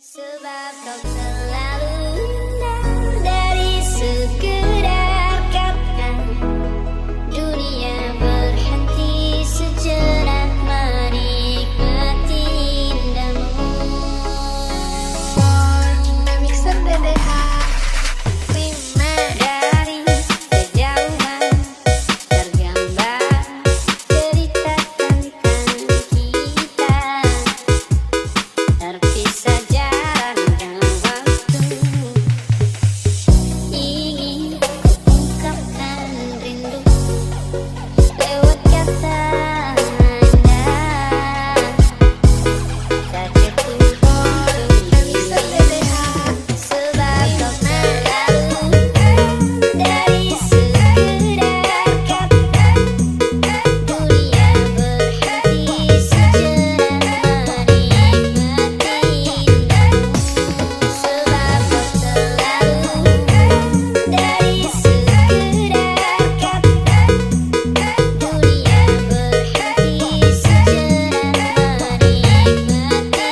Sebab kau selalu indah dari sekedar kata. Dunia berhenti sejenak menikmati indahmu. Mixer DDH 5. Dari kejauhan tergambar cerita tentang kita, terpisah jarak dan waktu. Ingin ungkapkan rindu lewat kata indah, tak cukup untuk Mixer ini. DDH Sebab kau selalu dari sekedar kata. Dunia berhenti sejenak menikmati indahmu. Sebab kau selalu dari sekedar kata. Dunia berhenti sejenak menikmati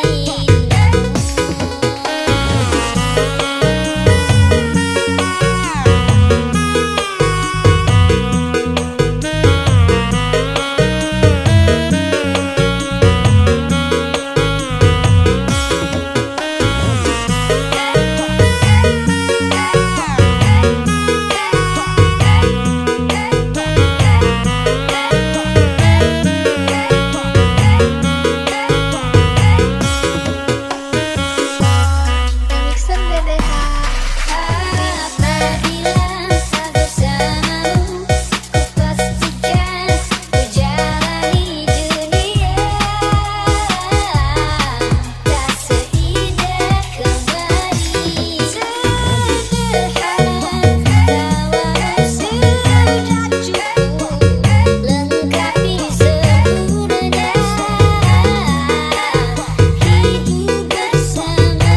Mixer DDH Apabila tak bersamamu, ku pastikan ku jalani dunia. Tak seindah kembali, sederhana tawamu sudah cukup lengkapi sempurna hidup bersamamu.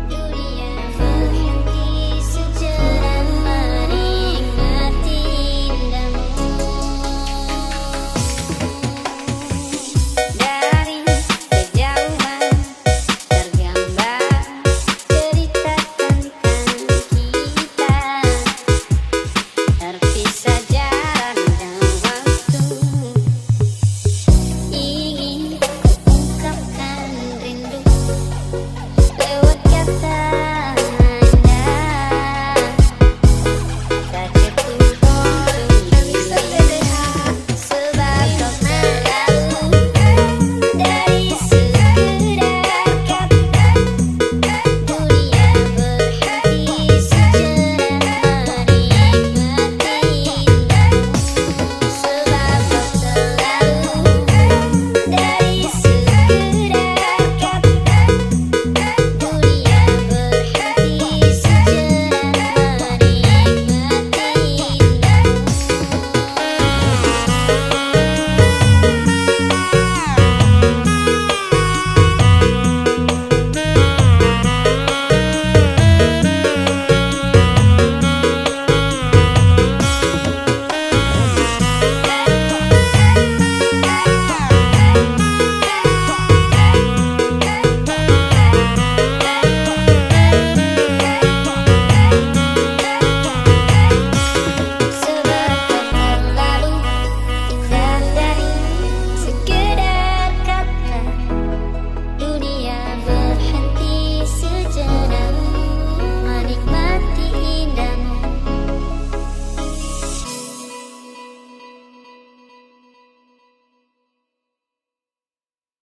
Dunia berhenti sejenak menikmati indahmu. Dari kejauhan tergambar cerita tentang kita, terpisah